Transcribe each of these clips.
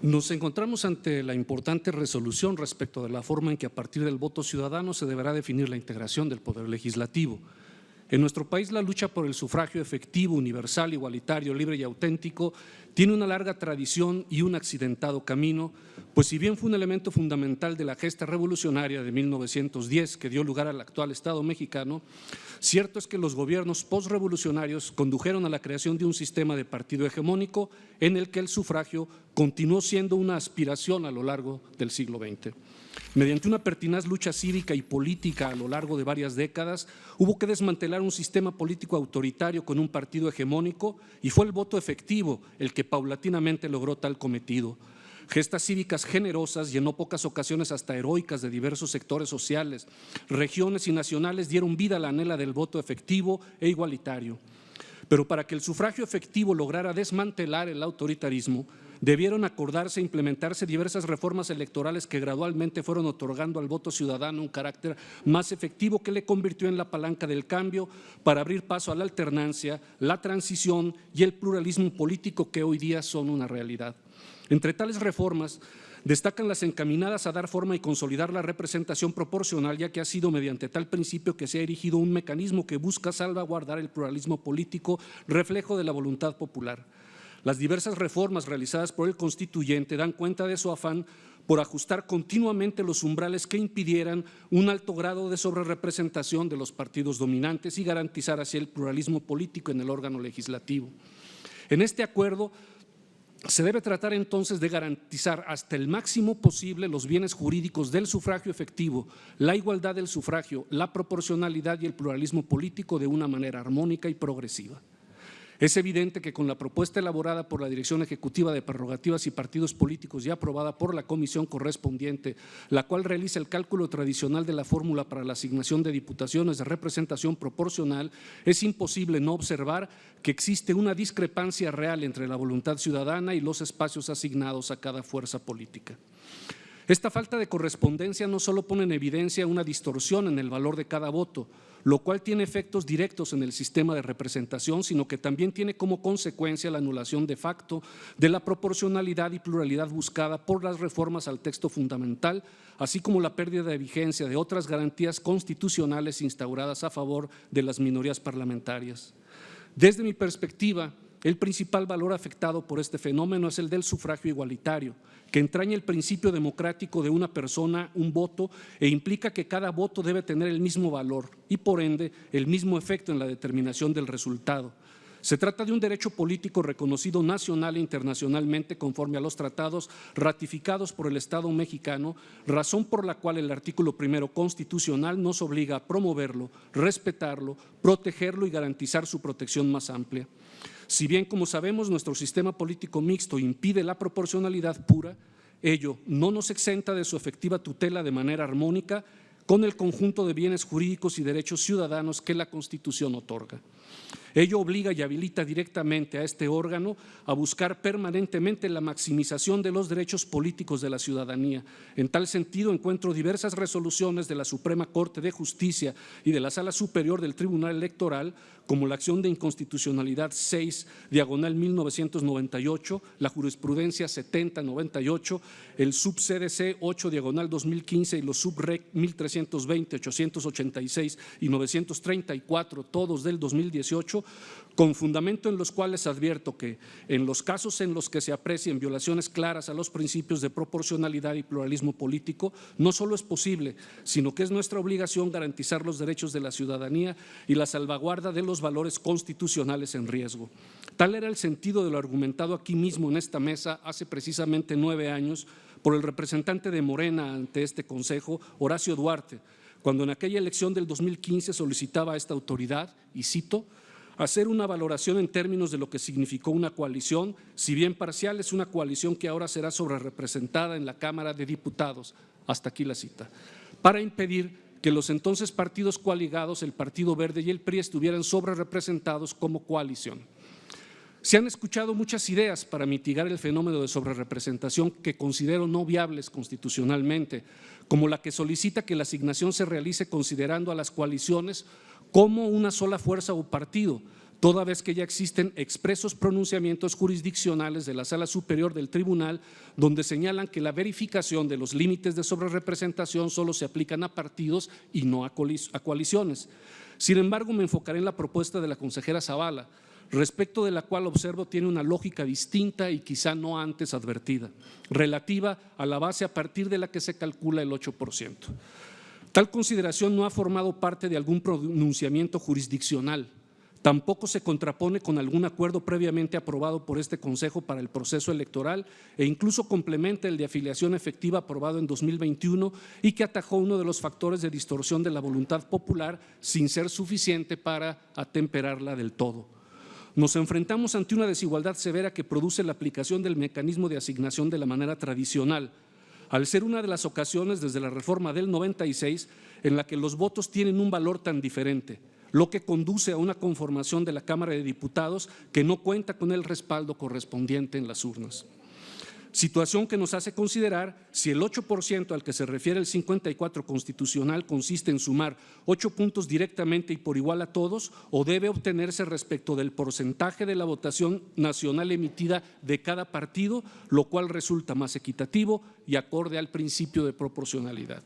Nos encontramos ante la importante resolución respecto de la forma en que a partir del voto ciudadano se deberá definir la integración del Poder Legislativo. En nuestro país la lucha por el sufragio efectivo, universal, igualitario, libre y auténtico tiene una larga tradición y un accidentado camino, pues si bien fue un elemento fundamental de la gesta revolucionaria de 1910 que dio lugar al actual Estado mexicano, cierto es que los gobiernos postrevolucionarios condujeron a la creación de un sistema de partido hegemónico en el que el sufragio continuó siendo una aspiración a lo largo del siglo XX. Mediante una pertinaz lucha cívica y política a lo largo de varias décadas, hubo que desmantelar un sistema político autoritario con un partido hegemónico y fue el voto efectivo el que paulatinamente logró tal cometido. Gestas cívicas generosas y en no pocas ocasiones hasta heroicas de diversos sectores sociales, regiones y nacionales dieron vida a la anhela del voto efectivo e igualitario. Pero para que el sufragio efectivo lograra desmantelar el autoritarismo, debieron acordarse e implementarse diversas reformas electorales que gradualmente fueron otorgando al voto ciudadano un carácter más efectivo que le convirtió en la palanca del cambio para abrir paso a la alternancia, la transición y el pluralismo político que hoy día son una realidad. Entre tales reformas destacan las encaminadas a dar forma y consolidar la representación proporcional, ya que ha sido mediante tal principio que se ha erigido un mecanismo que busca salvaguardar el pluralismo político, reflejo de la voluntad popular. Las diversas reformas realizadas por el constituyente dan cuenta de su afán por ajustar continuamente los umbrales que impidieran un alto grado de sobrerepresentación de los partidos dominantes y garantizar así el pluralismo político en el órgano legislativo. En este acuerdo se debe tratar entonces de garantizar hasta el máximo posible los bienes jurídicos del sufragio efectivo, la igualdad del sufragio, la proporcionalidad y el pluralismo político de una manera armónica y progresiva. Es evidente que con la propuesta elaborada por la Dirección Ejecutiva de Prerrogativas y Partidos Políticos y aprobada por la comisión correspondiente, la cual realiza el cálculo tradicional de la fórmula para la asignación de diputaciones de representación proporcional, es imposible no observar que existe una discrepancia real entre la voluntad ciudadana y los espacios asignados a cada fuerza política. Esta falta de correspondencia no solo pone en evidencia una distorsión en el valor de cada voto, lo cual tiene efectos directos en el sistema de representación, sino que también tiene como consecuencia la anulación de facto de la proporcionalidad y pluralidad buscada por las reformas al texto fundamental, así como la pérdida de vigencia de otras garantías constitucionales instauradas a favor de las minorías parlamentarias. Desde mi perspectiva, el principal valor afectado por este fenómeno es el del sufragio igualitario, que entraña el principio democrático de una persona, un voto, e implica que cada voto debe tener el mismo valor y, por ende, el mismo efecto en la determinación del resultado. Se trata de un derecho político reconocido nacional e internacionalmente conforme a los tratados ratificados por el Estado mexicano, razón por la cual el artículo 1 constitucional nos obliga a promoverlo, respetarlo, protegerlo y garantizar su protección más amplia. Si bien, como sabemos, nuestro sistema político mixto impide la proporcionalidad pura, ello no nos exenta de su efectiva tutela de manera armónica con el conjunto de bienes jurídicos y derechos ciudadanos que la Constitución otorga. Ello obliga y habilita directamente a este órgano a buscar permanentemente la maximización de los derechos políticos de la ciudadanía. En tal sentido, encuentro diversas resoluciones de la Suprema Corte de Justicia y de la Sala Superior del Tribunal Electoral, como la acción de inconstitucionalidad 6/1998, la jurisprudencia 7098, el sub-CDC 8/2015 y los sub-REC 1320, 886 y 934, todos del 2018, con fundamento en los cuales advierto que en los casos en los que se aprecien violaciones claras a los principios de proporcionalidad y pluralismo político, no solo es posible, sino que es nuestra obligación garantizar los derechos de la ciudadanía y la salvaguarda de los valores constitucionales en riesgo. Tal era el sentido de lo argumentado aquí mismo en esta mesa hace precisamente 9 años por el representante de Morena ante este Consejo, Horacio Duarte, cuando en aquella elección del 2015 solicitaba a esta autoridad, y cito, hacer una valoración en términos de lo que significó una coalición, si bien parcial, es una coalición que ahora será sobrerepresentada en la Cámara de Diputados, hasta aquí la cita, para impedir que los entonces partidos coaligados, el Partido Verde y el PRI, estuvieran sobrerepresentados como coalición. Se han escuchado muchas ideas para mitigar el fenómeno de sobrerepresentación que considero no viables constitucionalmente, como la que solicita que la asignación se realice considerando a las coaliciones como una sola fuerza o partido, toda vez que ya existen expresos pronunciamientos jurisdiccionales de la Sala Superior del Tribunal donde señalan que la verificación de los límites de sobrerepresentación solo se aplican a partidos y no a coaliciones. Sin embargo, me enfocaré en la propuesta de la consejera Zavala, respecto de la cual observo tiene una lógica distinta y quizá no antes advertida, relativa a la base a partir de la que se calcula el 8%. Tal consideración no ha formado parte de algún pronunciamiento jurisdiccional, tampoco se contrapone con algún acuerdo previamente aprobado por este Consejo para el proceso electoral e incluso complementa el de afiliación efectiva aprobado en 2021 y que atajó uno de los factores de distorsión de la voluntad popular sin ser suficiente para atemperarla del todo. Nos enfrentamos ante una desigualdad severa que produce la aplicación del mecanismo de asignación de la manera tradicional, al ser una de las ocasiones desde la reforma del 96 en la que los votos tienen un valor tan diferente, lo que conduce a una conformación de la Cámara de Diputados que no cuenta con el respaldo correspondiente en las urnas. Situación que nos hace considerar si el 8% al que se refiere el 54 constitucional consiste en sumar 8 puntos directamente y por igual a todos o debe obtenerse respecto del porcentaje de la votación nacional emitida de cada partido, lo cual resulta más equitativo y acorde al principio de proporcionalidad.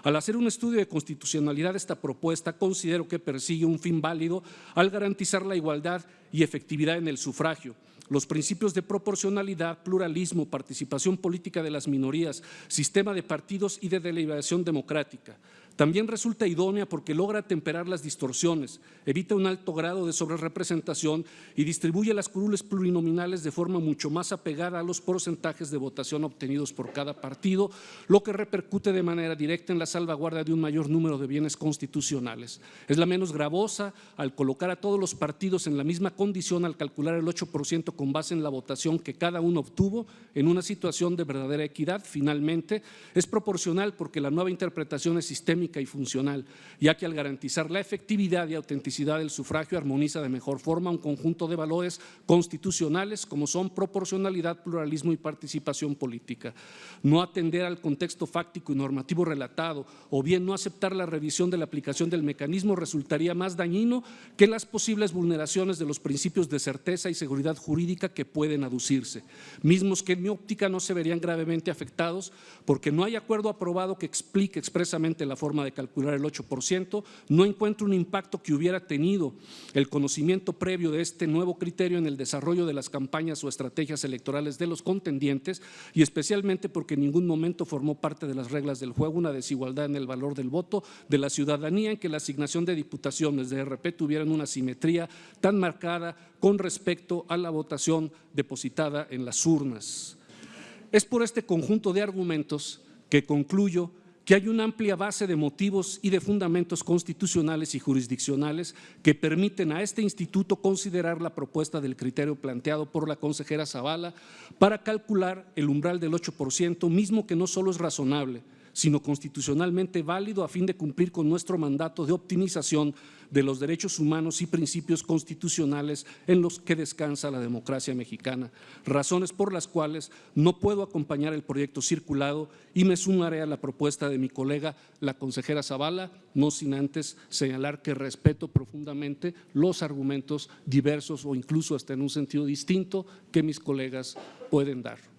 Al hacer un estudio de constitucionalidad de esta propuesta, considero que persigue un fin válido al garantizar la igualdad y efectividad en el sufragio, los principios de proporcionalidad, pluralismo, participación política de las minorías, sistema de partidos y de deliberación democrática. También resulta idónea porque logra temperar las distorsiones, evita un alto grado de sobrerepresentación y distribuye las curules plurinominales de forma mucho más apegada a los porcentajes de votación obtenidos por cada partido, lo que repercute de manera directa en la salvaguarda de un mayor número de bienes constitucionales. Es la menos gravosa al colocar a todos los partidos en la misma condición al calcular el 8% con base en la votación que cada uno obtuvo en una situación de verdadera equidad. Finalmente, es proporcional porque la nueva interpretación es sistémica y funcional, ya que al garantizar la efectividad y autenticidad del sufragio armoniza de mejor forma un conjunto de valores constitucionales como son proporcionalidad, pluralismo y participación política. No atender al contexto fáctico y normativo relatado o bien no aceptar la revisión de la aplicación del mecanismo resultaría más dañino que las posibles vulneraciones de los principios de certeza y seguridad jurídica que pueden aducirse, mismos que en mi óptica no se verían gravemente afectados porque no hay acuerdo aprobado que explique expresamente la forma de calcular el 8%, no encuentro un impacto que hubiera tenido el conocimiento previo de este nuevo criterio en el desarrollo de las campañas o estrategias electorales de los contendientes y especialmente porque en ningún momento formó parte de las reglas del juego una desigualdad en el valor del voto de la ciudadanía en que la asignación de diputaciones de RP tuvieran una simetría tan marcada con respecto a la votación depositada en las urnas. Es por este conjunto de argumentos que concluyo que hay una amplia base de motivos y de fundamentos constitucionales y jurisdiccionales que permiten a este instituto considerar la propuesta del criterio planteado por la consejera Zavala para calcular el umbral del 8%, mismo que no solo es razonable, sino constitucionalmente válido a fin de cumplir con nuestro mandato de optimización de los derechos humanos y principios constitucionales en los que descansa la democracia mexicana, razones por las cuales no puedo acompañar el proyecto circulado y me sumaré a la propuesta de mi colega, la consejera Zavala, no sin antes señalar que respeto profundamente los argumentos diversos o incluso hasta en un sentido distinto que mis colegas pueden dar.